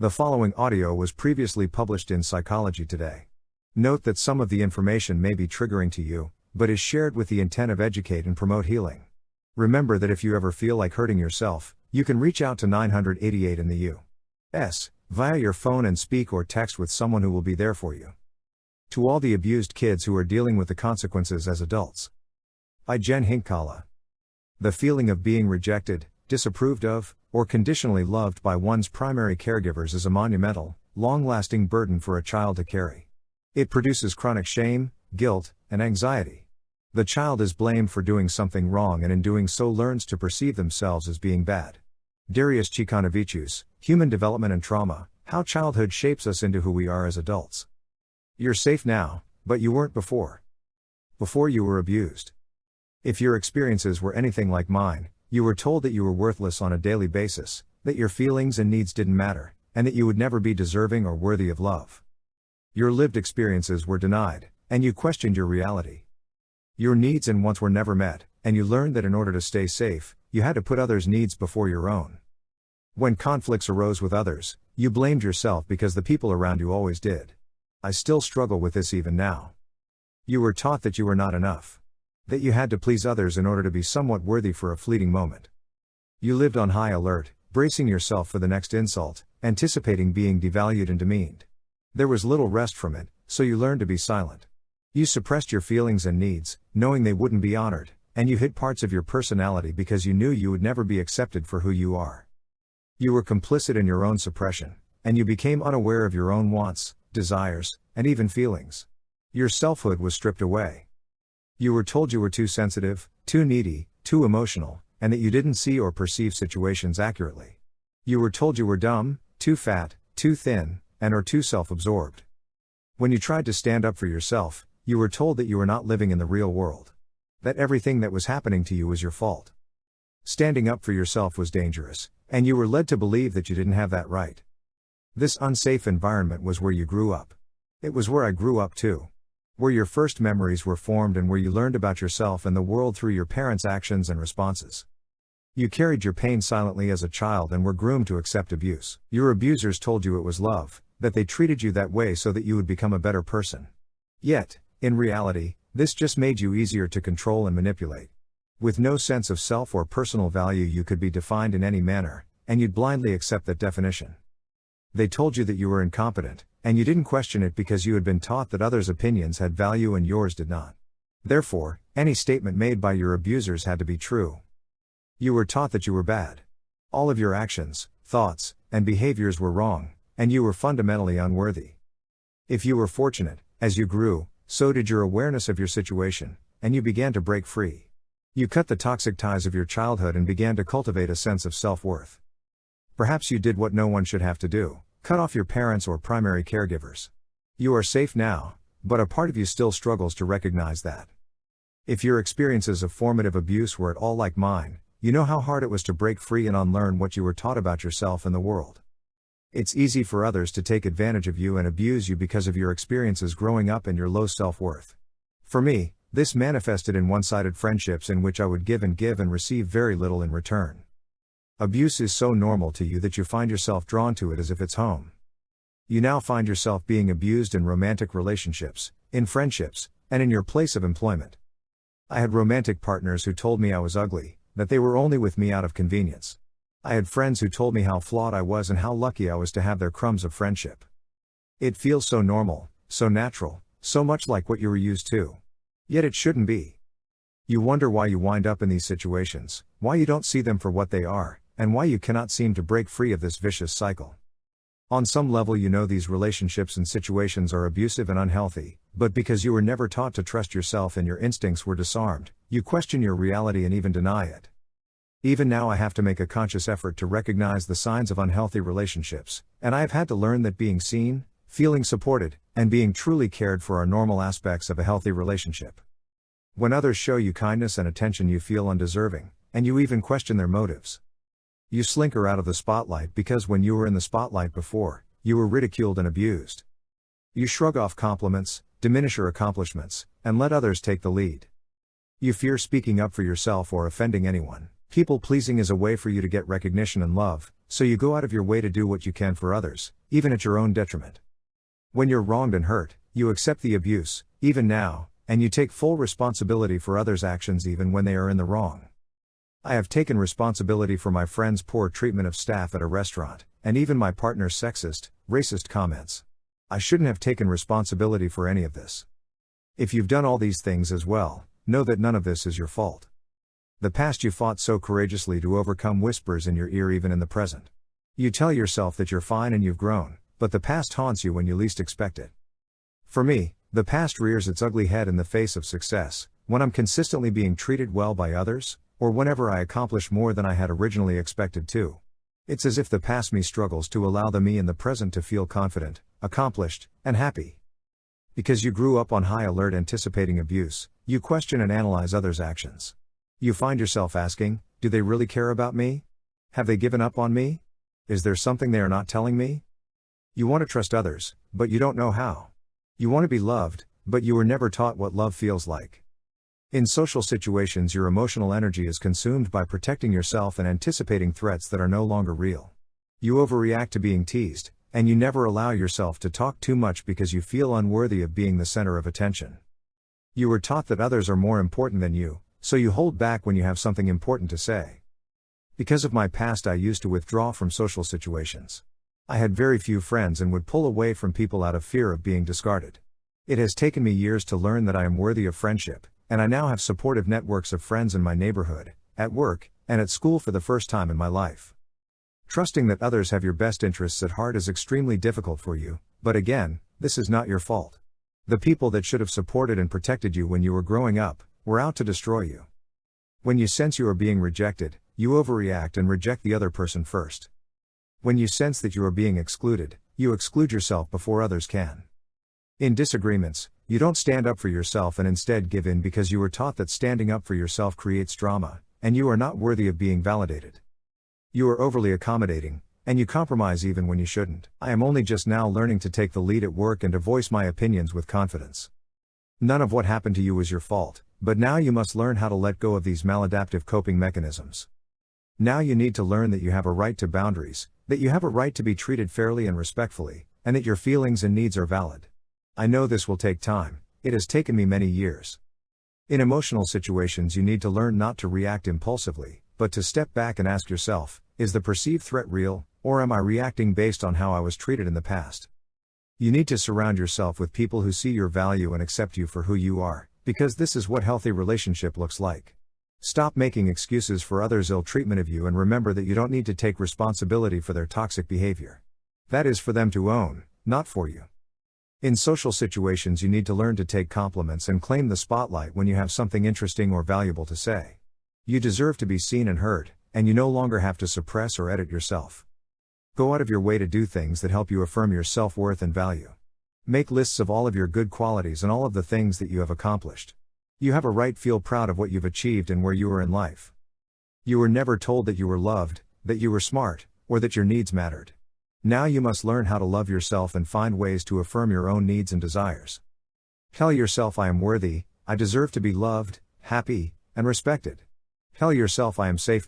The following audio was previously published in Psychology Today. Note that some of the information may be triggering to you, but is shared with the intent of educate and promote healing. Remember that if you ever feel like hurting yourself, you can reach out to 988 in the U.S. via your phone and speak or text with someone who will be there for you. To all the abused kids who are dealing with the consequences as adults. By Jen Hinkala. The feeling of being rejected, disapproved of, or conditionally loved by one's primary caregivers is a monumental, long-lasting burden for a child to carry. It produces chronic shame, guilt, and anxiety. The child is blamed for doing something wrong and in doing so learns to perceive themselves as being bad. Darius Cikanavicius, Human Development and Trauma, How Childhood Shapes Us into Who We Are as Adults. You're safe now, but you weren't before. Before you were abused. If your experiences were anything like mine, you were told that you were worthless on a daily basis, that your feelings and needs didn't matter, and that you would never be deserving or worthy of love. Your lived experiences were denied, and you questioned your reality. Your needs and wants were never met, and you learned that in order to stay safe, you had to put others' needs before your own. When conflicts arose with others, you blamed yourself because the people around you always did. I still struggle with this even now. You were taught that you were not enough. That you had to please others in order to be somewhat worthy for a fleeting moment. You lived on high alert, bracing yourself for the next insult, anticipating being devalued and demeaned. There was little rest from it, so you learned to be silent. You suppressed your feelings and needs, knowing they wouldn't be honored, and you hid parts of your personality because you knew you would never be accepted for who you are. You were complicit in your own suppression, and you became unaware of your own wants, desires, and even feelings. Your selfhood was stripped away. You were told you were too sensitive, too needy, too emotional, and that you didn't see or perceive situations accurately. You were told you were dumb, too fat, too thin, and/or too self-absorbed. When you tried to stand up for yourself, you were told that you were not living in the real world. That everything that was happening to you was your fault. Standing up for yourself was dangerous, and you were led to believe that you didn't have that right. This unsafe environment was where you grew up. It was where I grew up too. Where your first memories were formed and where you learned about yourself and the world through your parents' actions and responses. You carried your pain silently as a child and were groomed to accept abuse. Your abusers told you it was love, that they treated you that way so that you would become a better person. Yet, in reality, this just made you easier to control and manipulate. With no sense of self or personal value, you could be defined in any manner, and you'd blindly accept that definition. They told you that you were incompetent, and you didn't question it because you had been taught that others' opinions had value and yours did not. Therefore, any statement made by your abusers had to be true. You were taught that you were bad. All of your actions, thoughts, and behaviors were wrong, and you were fundamentally unworthy. If you were fortunate, as you grew, so did your awareness of your situation, and you began to break free. You cut the toxic ties of your childhood and began to cultivate a sense of self-worth. Perhaps you did what no one should have to do, cut off your parents or primary caregivers. You are safe now, but a part of you still struggles to recognize that. If your experiences of formative abuse were at all like mine, you know how hard it was to break free and unlearn what you were taught about yourself and the world. It's easy for others to take advantage of you and abuse you because of your experiences growing up and your low self-worth. For me, this manifested in one-sided friendships in which I would give and receive very little in return. Abuse is so normal to you that you find yourself drawn to it as if it's home. You now find yourself being abused in romantic relationships, in friendships, and in your place of employment. I had romantic partners who told me I was ugly, that they were only with me out of convenience. I had friends who told me how flawed I was and how lucky I was to have their crumbs of friendship. It feels so normal, so natural, so much like what you were used to. Yet it shouldn't be. You wonder why you wind up in these situations, why you don't see them for what they are, and why you cannot seem to break free of this vicious cycle. On some level you know these relationships and situations are abusive and unhealthy, but because you were never taught to trust yourself and your instincts were disarmed, you question your reality and even deny it. Even now I have to make a conscious effort to recognize the signs of unhealthy relationships, and I have had to learn that being seen, feeling supported, and being truly cared for are normal aspects of a healthy relationship. When others show you kindness and attention you feel undeserving, and you even question their motives. You slinker out of the spotlight because when you were in the spotlight before, you were ridiculed and abused. You shrug off compliments, diminish your accomplishments, and let others take the lead. You fear speaking up for yourself or offending anyone. People pleasing is a way for you to get recognition and love, so you go out of your way to do what you can for others, even at your own detriment. When you're wronged and hurt, you accept the abuse, even now, and you take full responsibility for others' actions even when they are in the wrong. I have taken responsibility for my friend's poor treatment of staff at a restaurant, and even my partner's sexist, racist comments. I shouldn't have taken responsibility for any of this. If you've done all these things as well, know that none of this is your fault. The past you fought so courageously to overcome whispers in your ear even in the present. You tell yourself that you're fine and you've grown, but the past haunts you when you least expect it. For me, the past rears its ugly head in the face of success, when I'm consistently being treated well by others, or whenever I accomplish more than I had originally expected to. It's as if the past me struggles to allow the me in the present to feel confident, accomplished, and happy. Because you grew up on high alert anticipating abuse, you question and analyze others' actions. You find yourself asking, do they really care about me? Have they given up on me? Is there something they are not telling me? You want to trust others, but you don't know how. You want to be loved, but you were never taught what love feels like. In social situations, your emotional energy is consumed by protecting yourself and anticipating threats that are no longer real. You overreact to being teased, and you never allow yourself to talk too much because you feel unworthy of being the center of attention. You were taught that others are more important than you, so you hold back when you have something important to say. Because of my past, I used to withdraw from social situations. I had very few friends and would pull away from people out of fear of being discarded. It has taken me years to learn that I am worthy of friendship, and I now have supportive networks of friends in my neighborhood, at work, and at school for the first time in my life. Trusting that others have your best interests at heart is extremely difficult for you, but again, this is not your fault. The people that should have supported and protected you when you were growing up, were out to destroy you. When you sense you are being rejected, you overreact and reject the other person first. When you sense that you are being excluded, you exclude yourself before others can. In disagreements, you don't stand up for yourself and instead give in because you were taught that standing up for yourself creates drama, and you are not worthy of being validated. You are overly accommodating, and you compromise even when you shouldn't. I am only just now learning to take the lead at work and to voice my opinions with confidence. None of what happened to you was your fault, but now you must learn how to let go of these maladaptive coping mechanisms. Now you need to learn that you have a right to boundaries, that you have a right to be treated fairly and respectfully, and that your feelings and needs are valid. I know this will take time. It has taken me many years. In emotional situations, you need to learn not to react impulsively, but to step back and ask yourself, is the perceived threat real, or am I reacting based on how I was treated in the past? You need to surround yourself with people who see your value and accept you for who you are, because this is what healthy relationship looks like. Stop making excuses for others' ill treatment of you and remember that you don't need to take responsibility for their toxic behavior. That is for them to own, not for you. In social situations, you need to learn to take compliments and claim the spotlight when you have something interesting or valuable to say. You deserve to be seen and heard, and you no longer have to suppress or edit yourself. Go out of your way to do things that help you affirm your self-worth and value. Make lists of all of your good qualities and all of the things that you have accomplished. You have a right to feel proud of what you've achieved and where you are in life. You were never told that you were loved, that you were smart, or that your needs mattered. Now you must learn how to love yourself and find ways to affirm your own needs and desires. Tell yourself, I am worthy, I deserve to be loved, happy, and respected. Tell yourself, I am safe now.